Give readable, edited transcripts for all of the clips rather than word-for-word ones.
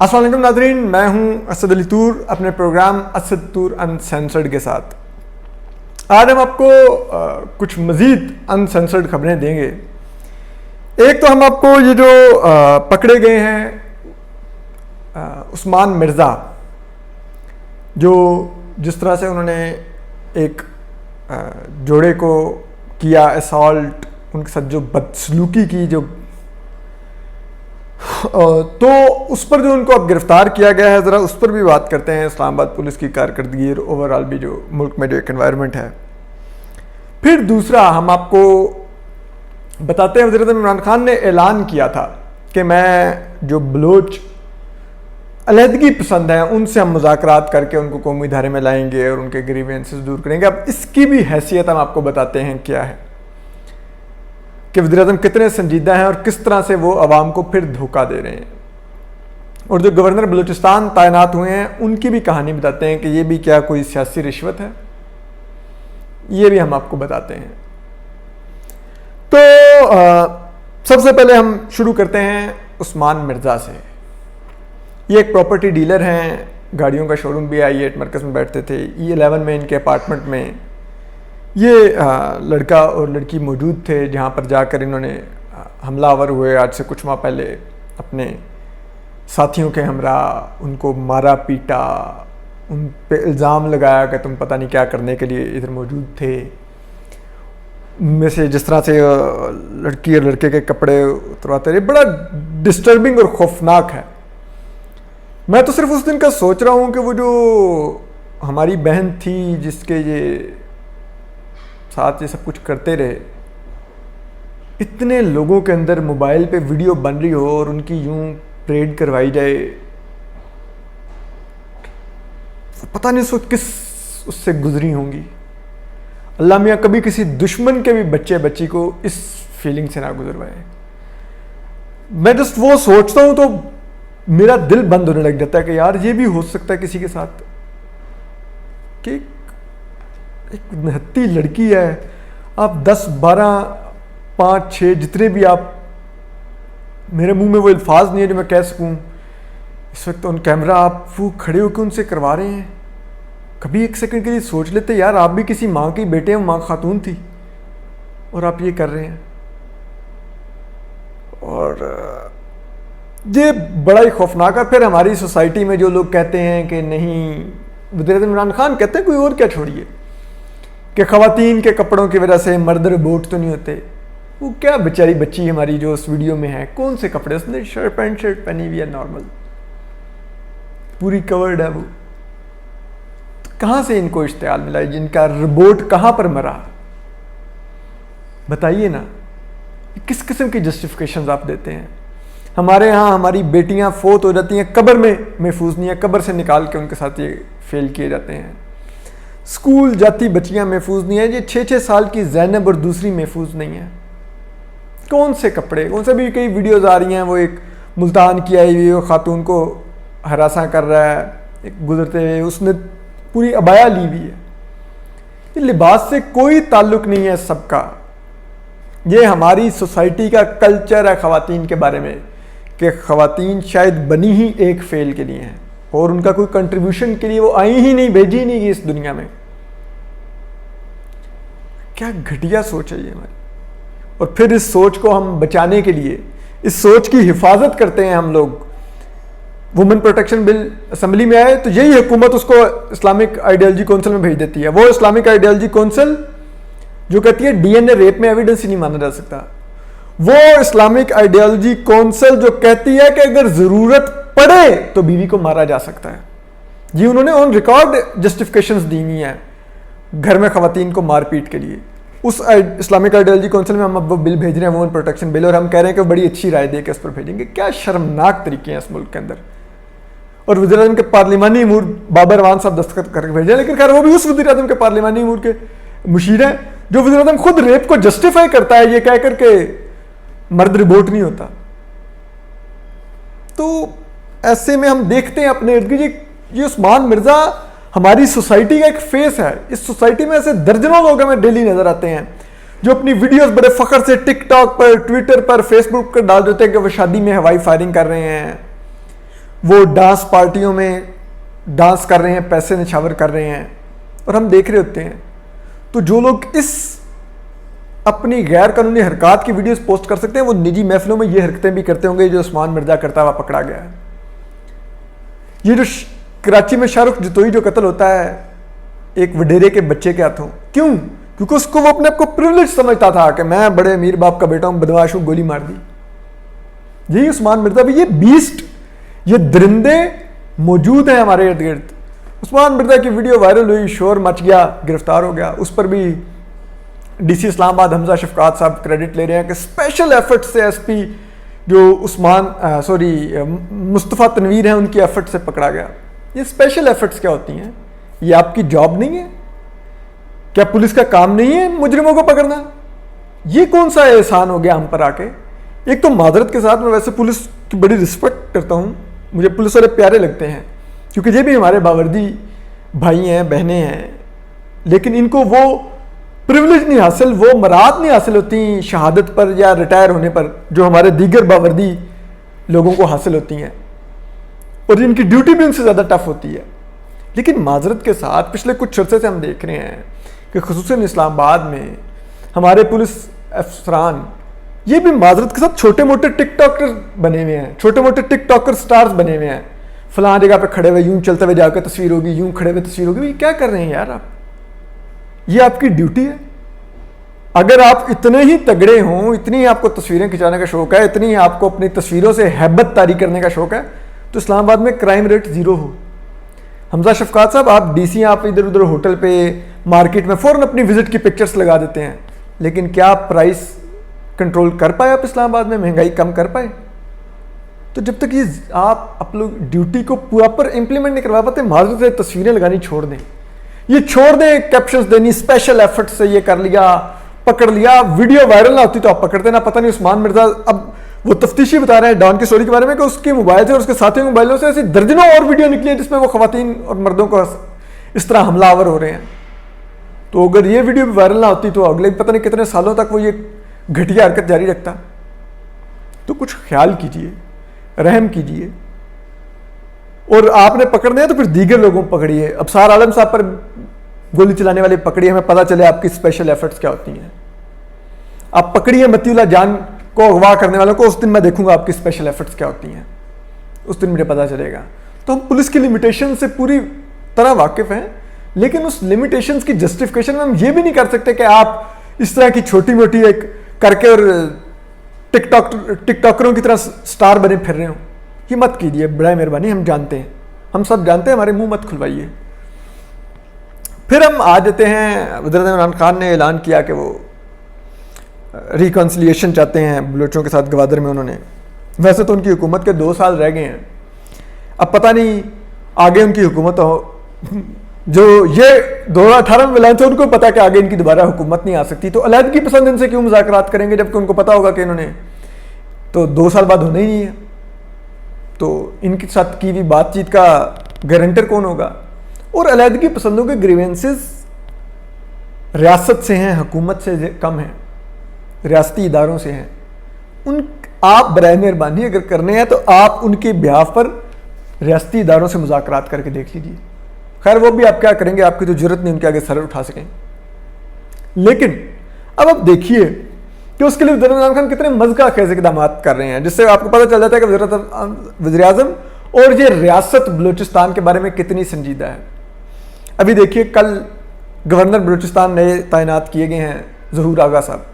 अस्सलाम वालेकुम नाज़रीन, मैं हूं असद अली तूर अपने प्रोग्राम असद तूर अनसेंसर्ड के साथ। आज हम आपको कुछ मज़ीद अनसेंसर्ड खबरें देंगे। एक तो हम आपको ये जो पकड़े गए हैं उस्मान मिर्ज़ा, जो जिस तरह से उन्होंने एक जोड़े को किया असॉल्ट, उनके साथ जो बदसलूकी की, जो तो उस पर जो उनको अब गिरफ्तार किया गया है, ज़रा उस पर भी बात करते हैं। इस्लामाबाद पुलिस की कारकर्दगी और ओवरऑल भी जो मुल्क में जो एक एनवायरनमेंट है। फिर दूसरा हम आपको बताते हैं, वज़ीर-ए-आज़म इमरान खान ने ऐलान किया था कि मैं जो बलोच अलहदगी पसंद हैं उनसे हम मुज़ाकरात करके उनको कौमी धारे में लाएंगे और उनके ग्रीवेंसेस दूर करेंगे। अब इसकी भी हैसियत हम आपको बताते हैं क्या है, कि वज़ीर-ए-आज़म कितने संजीदा हैं और किस तरह से वो आवाम को फिर धोखा दे रहे हैं। और जो गवर्नर बलूचिस्तान तैनात हुए हैं उनकी भी कहानी बताते हैं कि ये भी क्या कोई सियासी रिश्वत है, ये भी हम आपको बताते हैं। तो सबसे पहले हम शुरू करते हैं उस्मान मिर्ज़ा से। ये एक प्रॉपर्टी डीलर हैं, गाड़ियों का शोरूम भी है, E8 मरकज़ में बैठते थे। E11 में इनके अपार्टमेंट में ये लड़का और लड़की मौजूद थे, जहाँ पर जाकर इन्होंने हमलावर हुए आज से कुछ माह पहले, अपने साथियों के हमरा उनको मारा पीटा, उन पे इल्ज़ाम लगाया कि तुम पता नहीं क्या करने के लिए इधर मौजूद थे। उनमें से जिस तरह से लड़की और लड़के के कपड़े उतरवाते रहे, बड़ा डिस्टर्बिंग और खौफनाक है। मैं तो सिर्फ उस दिन का सोच रहा हूँ कि वो जो हमारी बहन थी जिसके ये साथ ये सब कुछ करते रहे, इतने लोगों के अंदर मोबाइल पे वीडियो बन रही हो और उनकी यूं परेड करवाई जाए, पता नहीं सो किस उससे गुजरी होंगी। अल्लाह मियाँ कभी किसी दुश्मन के भी बच्चे बच्ची को इस फीलिंग से ना गुजरवाए। मैं जस्ट वो सोचता हूँ तो मेरा दिल बंद होने लग जाता है कि यार ये भी हो सकता है किसी के साथ, कि एक निहत्ती लड़की है, आप 10, 12, 5, 6 जितने भी आप, मेरे मुंह में वो अल्फाज नहीं है जो मैं कह सकूं इस वक्त ऑन कैमरा, आप वो खड़े होकर उनसे करवा रहे हैं। कभी एक सेकंड के लिए सोच लेते यार, आप भी किसी माँ की बेटे हैं, माँ खातून थी और आप ये कर रहे हैं। और ये बड़ा ही खौफनाक है। फिर हमारी सोसाइटी में जो लोग कहते हैं कि नहीं, वज़ीर-ए-आज़म इमरान खान कहते हैं कोई और क्या, छोड़िए, कि ख़वातीन के कपड़ों की वजह से मर्द रोबोट तो नहीं होते। वो क्या बेचारी बच्ची हमारी जो उस वीडियो में है, कौन से कपड़े, उसने शर्ट पैंट शर्ट पहनी हुई है, नॉर्मल पूरी कवर्ड है वो। तो कहाँ से इनको इश्तियाल मिला, जिनका रोबोट कहाँ पर मरा, बताइए ना। किस किस्म की जस्टिफिकेशंस आप देते हैं। हमारे यहाँ हमारी बेटियाँ फोत हो जाती हैं, कब्र में महफूज नहीं है, कब्र से निकाल के उनके साथ ये फेल किए जाते हैं। स्कूल जाती बच्चियां महफूज नहीं है, ये 6-6 साल की ज़ैनब और दूसरी महफूज नहीं है। कौन से कपड़े, कौन से भी कई वीडियोज़ आ रही हैं, वो एक मुल्तान की आई हुई, वो खातून को हरासा कर रहा है एक गुजरते हुए, उसने पूरी अबाया ली हुई है। ये लिबास से कोई ताल्लुक नहीं है सबका, ये हमारी सोसाइटी का कल्चर है ख़वातीन के बारे में, कि ख़वातीन शायद बनी ही एक फेल के लिए हैं और उनका कोई कंट्रीब्यूशन के लिए वो आई ही नहीं, भेजी ही नहीं गई इस दुनिया में। क्या घटिया सोच है ये हमारी। और फिर इस सोच को हम बचाने के लिए, इस सोच की हिफाजत करते हैं हम लोग। वुमेन प्रोटेक्शन बिल असेंबली में आए तो यही हुकूमत उसको इस्लामिक आइडियोलॉजी काउंसिल में भेज देती है। वो इस्लामिक आइडियोलॉजी काउंसिल जो कहती है DNA रेप में एविडेंस ही नहीं माना जा सकता। वो इस्लामिक आइडियोलॉजी काउंसिल जो कहती है कि अगर जरूरत पड़े तो बीवी को मारा जा सकता है। जी उन्होंने ऑन रिकॉर्ड जस्टिफिकेशंस दी हुई हैं घर में ख़वातीन को मारपीट के लिए। उस इस्लामिक आइडियोलॉजी काउंसिल में हम अब वो बिल भेज रहे हैं, वुमेन प्रोटेक्शन बिल, और हम कह रहे हैं कि बड़ी अच्छी राय दे के इस पर भेजेंगे। क्या शर्मनाक तरीके हैं इस मुल्क के अंदर। और वज़ीर-ए-आज़म के पार्लिमानी अमूर बाबर अवान साहब दस्तखत करके भेजे, लेकिन खैर वो भी उस वज़ीर-ए-आज़म के पार्लिमानी अमूर के मुशीर हैं जो वज़ीर-ए-आज़म खुद रेप को जस्टिफाई करता है ये कह करके मर्द रिबोट नहीं होता। तो ऐसे में हम देखते हैं अपने इर्द गिर्द, ये उस्मान मिर्ज़ा हमारी सोसाइटी का एक फेस है। इस सोसाइटी में ऐसे दर्जनों लोग हमें डेली नजर आते हैं जो अपनी वीडियोस बड़े फख्र से टिकटॉक पर, ट्विटर पर, फेसबुक पर डाल देते हैं कि वो शादी में हवाई फायरिंग कर रहे हैं, वो डांस पार्टियों में डांस कर रहे हैं, पैसे निछावर कर रहे हैं और हम देख रहे होते हैं। तो जो लोग इस अपनी गैर कानूनी हरकत की वीडियोस पोस्ट कर सकते हैं, वो निजी महफिलों में ये हरकतें भी करते होंगे जो उस्मान मिर्जा करता हुआ पकड़ा गया है। ये जो कराची में शाहरुख जतोई जो कत्ल होता है एक वडेरे के बच्चे के हाथों, क्यों? क्योंकि उसको वो अपने आप को प्रिविलेज समझता था कि मैं बड़े अमीर बाप का बेटा हूं, बदमाश हूं, गोली मार दी। यही उस्मान मिर्जा भी, ये बीस्ट, ये दरिंदे मौजूद हैं हमारे इर्द गिर्द। उस्मान मिर्जा की वीडियो वायरल हुई, शोर मच गया, गिरफ्तार हो गया। उस पर भी डीसी इस्लामाबाद हमजा शफकात साहब क्रेडिट ले रहे हैं कि स्पेशल एफर्ट से एसपी जो मुस्तफ़ा तनवीर हैं उनकी एफर्ट से पकड़ा गया। ये स्पेशल एफर्ट्स क्या होती हैं? ये आपकी जॉब नहीं है? क्या पुलिस का काम नहीं है मुजरिमों को पकड़ना? ये कौन सा एहसान हो गया हम पर आके? एक तो मादरत के साथ, मैं वैसे पुलिस की बड़ी रिस्पेक्ट करता हूँ, मुझे पुलिस वाले प्यारे लगते हैं क्योंकि ये भी हमारे बावर्दी भाई हैं, बहनें हैं, लेकिन इनको वो प्रिविलेज नहीं हासिल, वो मराद नहीं हासिल होती शहादत पर या रिटायर होने पर जो हमारे दीगर बावर्दी लोगों को हासिल होती हैं, और इनकी ड्यूटी भी उनसे ज़्यादा टफ होती है। लेकिन माजरत के साथ पिछले कुछ अर्से से हम देख रहे हैं कि खुसूसन इस्लामाबाद में हमारे पुलिस अफसरान ये भी माजरत के साथ छोटे मोटे टिकटॉकर बने हुए हैं, छोटे मोटे टिकटॉकर स्टार्स बने हुए हैं। फलां जगह पे खड़े हुए यूं चलते हुए जाकर तस्वीर होगी, यूं खड़े हुए तस्वीर होगी। ये क्या कर रहे हैं यार आप? ये आपकी ड्यूटी है। अगर आप इतने ही तगड़े हों, इतनी आपको तस्वीरें खिंचाने का शौक है, इतनी आपको अपनी तस्वीरों से हैबत तारी करने का शौक है, तो इस्लामाबाद में क्राइम रेट 0 हो। हमजा शफकात साहब, आप डीसी, आप इधर उधर होटल पे, मार्केट में फ़ौरन अपनी विजिट की पिक्चर्स लगा देते हैं, लेकिन क्या आप प्राइस कंट्रोल कर पाए? आप इस्लामाबाद में महंगाई कम कर पाए? तो जब तक ये आप लोग ड्यूटी को प्रॉपर इंप्लीमेंट नहीं करवा पाते, माजूद से तस्वीरें लगानी छोड़ दें, ये छोड़ दें, कैप्शंस देनी, स्पेशल एफर्ट से ये कर लिया, पकड़ लिया। वीडियो वायरल ना होती तो आप पकड़ते ना। पता नहीं उस्मान मिर्जा, अब वो तफ्तीशी बता रहे हैं डॉन की स्टोरी के बारे में कि उसके मोबाइल से और उसके साथियों के मोबाइलों से ऐसी दर्जनों और वीडियो निकली है जिसमें वो खवातीन और मर्दों को इस तरह हमलावर हो रहे हैं। तो अगर ये वीडियो भी वायरल ना होती तो अगले पता नहीं कितने सालों तक वो ये घटिया हरकत जारी रखता। तो कुछ ख्याल कीजिए, रहम कीजिए, और आपने पकड़ने हैं तो फिर दीगर लोगों को पकड़िए। अबसार आलम साहब पर गोली चलाने वाले पकड़िए, हमें पता चले आपकी स्पेशल एफर्ट्स क्या होती हैं। आप पकड़िए मतीउल्लाह जान को अगवा करने वालों को, उस दिन मैं देखूंगा आपकी स्पेशल एफर्ट्स क्या होती हैं, उस दिन मुझे पता चलेगा। तो हम पुलिस की लिमिटेशन से पूरी तरह वाकिफ हैं, लेकिन उस लिमिटेशंस की जस्टिफिकेशन में हम ये भी नहीं कर सकते कि आप इस तरह की छोटी मोटी एक करके और टिकटॉकरों की तरह स्टार बने फिर रहे हो। ये मत कीजिए, बड़ा मेहरबानी, हम जानते हैं, हम सब जानते हैं, हमारे मुंह मत खुलवाइए। फिर हम आ जाते हैं, वज़ीर इमरान खान ने ऐलान किया कि वो रिकन्सिलिएशन चाहते हैं बलोचों के साथ गवादर में। उन्होंने, वैसे तो उनकी हुकूमत के 2 साल रह गए हैं, अब पता नहीं आगे उनकी हुकूमत हो, जो ये 2018 में मिलान थे उनको पता कि आगे इनकी दोबारा हुकूमत नहीं आ सकती, तो अलहदगी पसंद इनसे क्यों मुज़ाकरात करेंगे जबकि उनको पता होगा कि इन्होंने तो 2 साल बाद होना ही नहीं है। तो इनके साथ की हुई बातचीत का गारंटर कौन होगा? और अलहदगी पसंदों के ग्रीवेंसेस रियासत से हैं, हुकूमत से कम हैं, रियासती इदारों से हैं। उन आप बराए मेहरबानी अगर करने हैं तो आप उनके बिहाफ पर रियासती इदारों से मुज़ाकरात करके देख लीजिए। खैर वो भी आप क्या करेंगे, आपकी तो जरूरत नहीं उनके आगे सर उठा सकें। लेकिन अब आप देखिए कि उसके लिए इमरान खान कितने मज़का खेज इक़दाम कर रहे हैं, जिससे आपको पता चल जाता है कि वज़ीर आज़म और ये रियासत बलूचिस्तान के बारे में कितनी संजीदा है। अभी देखिए, कल गवर्नर बलूचिस्तान नए तैनात किए गए हैं, ज़हूर आगा साहब।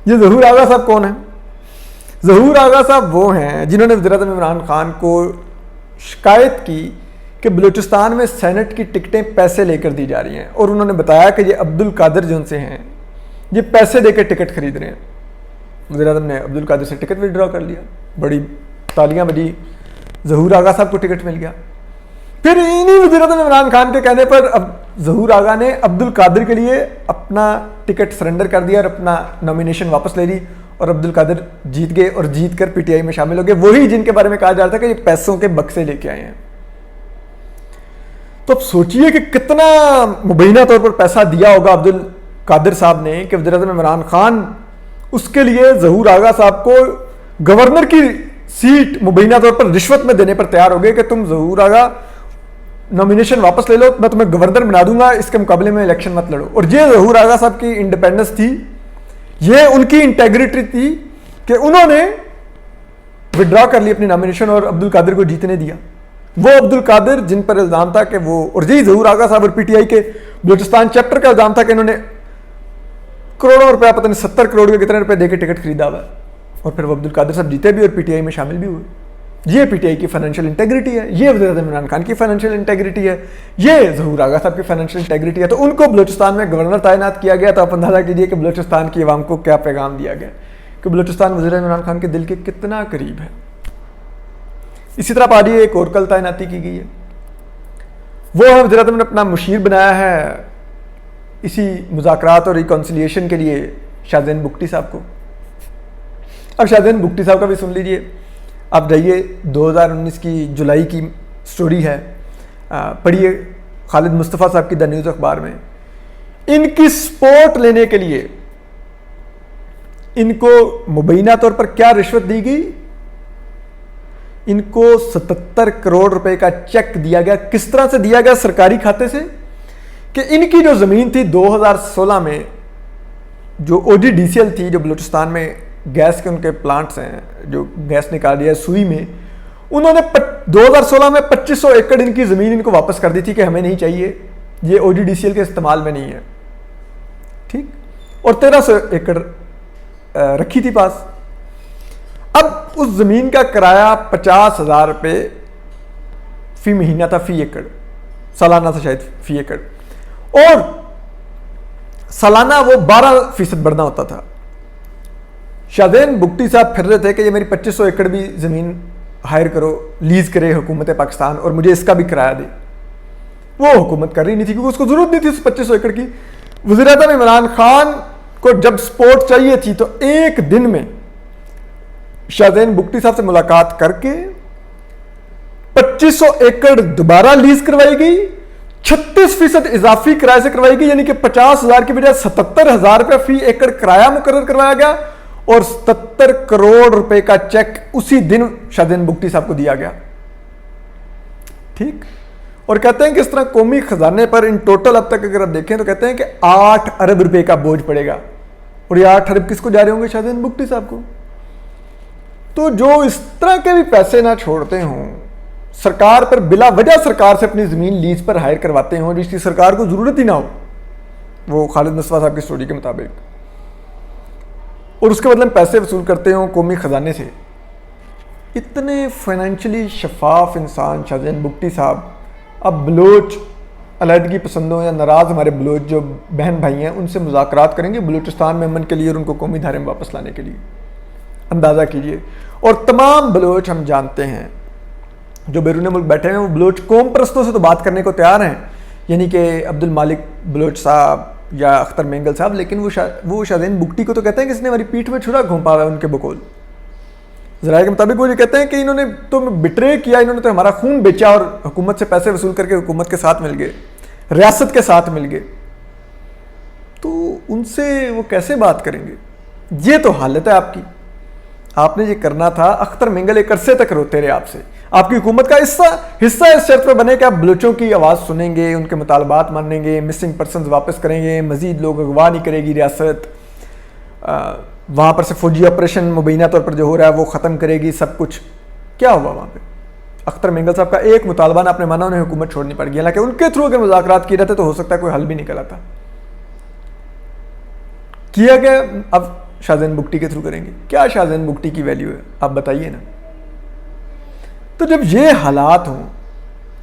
ये ज़हूर आगा साहब कौन है? ज़हूर आगा साहब वो हैं जिन्होंने वज़ीर आज़म इमरान खान को शिकायत की कि बलूचिस्तान में सेनेट की टिकटें पैसे लेकर दी जा रही हैं, और उन्होंने बताया कि ये अब्दुल कादिर जो उनसे हैं ये पैसे देकर टिकट खरीद रहे हैं। वज़ीर आज़म ने अब्दुल कादिर से टिकट विड्रॉ कर लिया, बड़ी तालियां बजी, ज़हूर आगा साहब को टिकट मिल गया। फिर इन्हीं वज़ीर आज़म इमरान खान के कहने पर अब ज़हूर आगा ने अब्दुल कादिर के लिए अपना टिकट सरेंडर कर दिया और अपना नॉमिनेशन वापस ले ली, और अब्दुल कादिर जीत गए और जीत कर पीटीआई में शामिल हो गए, वही जिनके बारे में कहा जा रहा था कि ये पैसों के बक्से लेके आए हैं। तो अब सोचिए कि कितना मुबैना तौर पर पैसा दिया होगा अब्दुल कादिर साहब ने कि वज़ीर आज़म इमरान खान उसके लिए ज़हूर आगा साहब को गवर्नर की सीट मुबैना तौर पर रिश्वत में देने पर तैयार हो गए कि तुम जहूर आगा नॉमिनेशन वापस ले लो, मैं तुम्हें गवर्नर बना दूंगा, इसके मुकाबले में इलेक्शन मत लड़ो। और ये जहूर आगा साहब की इंडिपेंडेंस थी, ये उनकी इंटेग्रिटी थी कि उन्होंने विड्रॉ कर ली अपनी नॉमिनेशन और अब्दुल कादिर को जीतने दिया। वो अब्दुल कादिर जिन पर इल्जाम था कि वो, और यही जहूर आगा साहब और पीटीआई के बलूचिस्तान चैप्टर का इल्जाम था कि इन्होंने करोड़ों रुपया, पता नहीं 70 करोड़ के कितने रुपए देके टिकट खरीदा हुआ, और फिर वो अब्दुल कादिर साहब जीते भी और पीटीआई में शामिल भी हुए। ये पीटीआई की फाइनेंशियल इंटेग्रिटी है, ये वज़ीर-ए-आज़म इमरान खान की फाइनेंशियल इंटेग्रिटी है, ये जहूर आगा साहब की फाइनेंशियल इंटेग्रिटी है। तो उनको बलूचिस्तान में गवर्नर तैनात किया गया। तो आप अंदाजा कीजिए कि बलूचिस्तान की आवाम को क्या पैगाम दिया गया कि बलूचिस्तान वज़ीर-ए-आज़म इमरान खान के दिल के कितना करीब है। इसी तरह पार्टी एक और कल तैनाती की गई है, वो है वज़ीर-ए-आज़म ने अपना मुशीर बनाया है इसी मुज़ाकरात और रिकॉन्सिलिएशन के लिए शाहज़ैन बुगटी साहब को। अब शाहज़ैन बुगटी साहब का भी सुन लीजिए, आप जाइए 2019 की जुलाई की स्टोरी है, पढ़िए खालिद मुस्तफ़ा साहब की द न्यूज़ अखबार में। इनकी सपोर्ट लेने के लिए इनको मुबैना तौर पर क्या रिश्वत दी गई, इनको 77 करोड़ रुपए का चेक दिया गया। किस तरह से दिया गया? सरकारी खाते से, कि इनकी जो ज़मीन थी 2016 में, जो OGDCL थी, जो बलूचिस्तान में गैस के उनके प्लांट्स हैं, जो गैस निकाल दिया है सुई में, उन्होंने 2016 में 2500 एकड़ इनकी ज़मीन इनको वापस कर दी थी कि हमें नहीं चाहिए, ये OGDCL के इस्तेमाल में नहीं है, ठीक। और 1300 एकड़ रखी थी पास। अब उस ज़मीन का किराया 50,000 रुपये फी महीना था, फी एकड़, सालाना था शायद फी एकड़, और सालाना वो 12% बढ़ना होता था। शाहज़ैन बुगटी साहब फिर रहे थे कि ये मेरी 2500 एकड़ भी ज़मीन हायर करो, लीज करे हुकूमत पाकिस्तान, और मुझे इसका भी किराया दे। वो हुकूमत कर रही नहीं थी क्योंकि उसको ज़रूरत नहीं थी उस 2500 एकड़ की। वज़ीर-ए-आज़म इमरान खान को जब सपोर्ट चाहिए थी तो एक दिन में शाहज़ैन बुगटी साहब से मुलाकात करके 2500 एकड़ दोबारा लीज करवाई गई, 36% इजाफी किराए से करवाई गई, यानी कि 50,000 की बजाय 77,000 रुपया फी एकड़ किराया मुकर्रर करवाया गया, और 77 करोड़ रुपए का चेक उसी दिन शाहज़ैन बुगटी साहब को दिया गया, ठीक। और कहते हैं कि इस तरह कौमी खजाने पर इन टोटल अब तक अगर आप देखें तो कहते हैं कि 8 अरब रुपए का बोझ पड़ेगा, और ये 8 अरब किसको जा रहे होंगे? शाहज़ैन बुगटी साहब को। तो जो इस तरह के भी पैसे ना छोड़ते हों, सरकार पर बिला वजह सरकार से अपनी ज़मीन लीज पर हायर करवाते हों जिसकी सरकार को ज़रूरत ही ना हो, वो खालिद मुस्तफ़ा साहब की स्टोरी के मुताबिक, और उसके बदले में पैसे वसूल करते हों कौमी ख़जाने से। इतने फाइनेंशियली शफाफ इंसान शाहज़ैन बुगटी साहब अब बलोच अलहदगी पसंदों या नाराज़ हमारे बलोच जो बहन भाई हैं उनसे मुज़ाकरात करेंगे बलूचिस्तान में अमन के लिए और उनको कौमी धारे में वापस लाने के लिए। अंदाज़ा कीजिए। और तमाम बलोच हम जानते हैं जो बैरून मुल्क बैठे हैं, वो बलोच कौम परस्तों से तो बात करने को तैयार हैं, यानी कि अब्दुल मालिक बलोच साहब या अख्तर मेंगल साहब, लेकिन वो शाहज़ैन बुगटी को तो कहते हैं कि इसने हमारी पीठ में छुरा घोंपा हुआ है। उनके बकौल ज़राए के मुताबिक वो ये कहते हैं कि इन्होंने तो बिट्रे किया, इन्होंने तो हमारा खून बेचा और हुकूमत से पैसे वसूल करके हुकूमत के साथ मिल गए, रियासत के साथ मिल गए। तो उनसे वो कैसे बात करेंगे? ये तो हालत है आपकी। आपने ये करना था। अख्तर मेंगल एक अरसे तक रोते रहे आपसे, आपकी हुकूमत का हिस्सा इस शर्त पर बने कि आप बलोचों की आवाज़ सुनेंगे, उनके मुतालबात मानेंगे, मिसिंग पर्सनस वापस करेंगे, मजीद लोग अगवा नहीं करेगी रियासत, वहाँ पर से फौजी ऑपरेशन मुबैना तौर पर जो हो रहा है वो ख़त्म करेगी सब कुछ। क्या हुआ वहाँ पे? अख्तर मेंगल साहब का एक मुतालबा आपने माना, उन्हें हुकूमत छोड़नी पड़ गई। हालांकि उनके थ्रू अगर मुज़ाकरात किए रहते तो हो सकता है कोई हल भी निकल आता। किया गया, अब शाहज़ैन बुगटी के थ्रू करेंगे। क्या शाहज़ैन बुगटी की वैल्यू है आप बताइए ना। तो जब ये हालात हों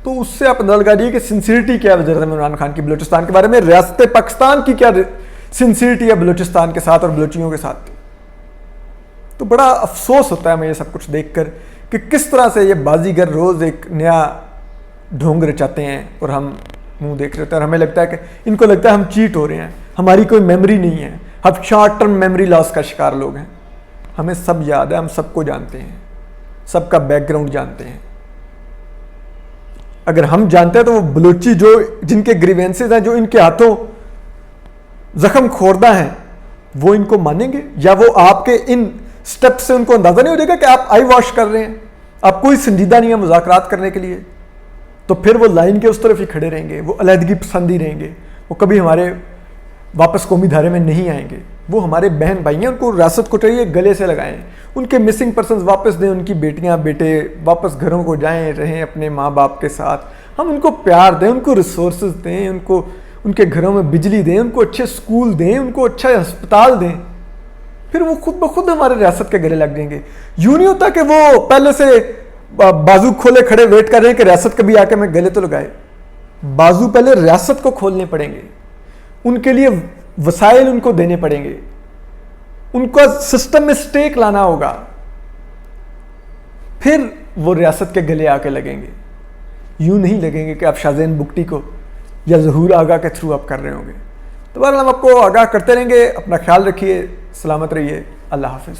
तो उससे आप अंदाज़ा लगाइए कि सिंसियरिटी क्या है वज़ीर-ए-आज़म इमरान खान की बलूचिस्तान के बारे में, रियासत पाकिस्तान की क्या सिंसियरिटी है बलूचिस्तान के साथ और बलोचियों के साथ। तो बड़ा अफसोस होता है हमें ये सब कुछ देखकर कि किस तरह से ये बाजीगर रोज़ एक नया ढोंग रचाते हैं और हम मुंह देख रहे होते हैं और हमें लगता है कि इनको लगता है हम चीट हो रहे हैं, हमारी कोई मेमोरी नहीं है, हम शॉर्ट टर्म मेमोरी लॉस का शिकार लोग हैं। हमें सब याद है, हम सबको जानते हैं, सबका बैकग्राउंड जानते हैं। अगर हम जानते हैं तो वो बलोची जो जिनके ग्रीवेंसेज हैं, जो इनके हाथों जख्म खोरदा हैं, वो इनको मानेंगे या वो आपके इन स्टेप से उनको अंदाजा नहीं हो जाएगा कि आप आई वॉश कर रहे हैं, आप कोई संजीदा नहीं है मुज़ाकरात करने के लिए, तो फिर वो लाइन के उस तरफ ही खड़े रहेंगे, वो अलहदगी पसंद ही रहेंगे, वो कभी हमारे वापस कौमी धारे में नहीं आएंगे। वो हमारे बहन भाई हैं, उनको रियासत को चाहिए गले से लगाएं, उनके मिसिंग पर्सनस वापस दें, उनकी बेटियां बेटे वापस घरों को जाएं, रहें अपने माँ बाप के साथ। हम उनको प्यार दें, उनको रिसोर्सेज दें, उनको उनके घरों में बिजली दें, उनको अच्छे स्कूल दें, उनको अच्छा अस्पताल दें, फिर वो खुद ब खुद हमारे रियासत के गले लग जाएंगे। यूं नहीं होता कि वो पहले से बाजू खोले खड़े वेट कर रहे हैं कि रियासत कभी आके मैं गले तो लगाए। बाजू पहले रियासत को खोलने पड़ेंगे, उनके लिए वसाइल उनको देने पड़ेंगे, उनका सिस्टम में स्टेक लाना होगा, फिर वो रियासत के गले आके लगेंगे। यूं नहीं लगेंगे कि आप शाहज़ैन बुगटी को या ज़हूर आगा के थ्रू आप कर रहे होंगे। तो बहरहाल हम आपको आगाह करते रहेंगे। अपना ख्याल रखिए, सलामत रहिए, अल्लाह हाफिज़।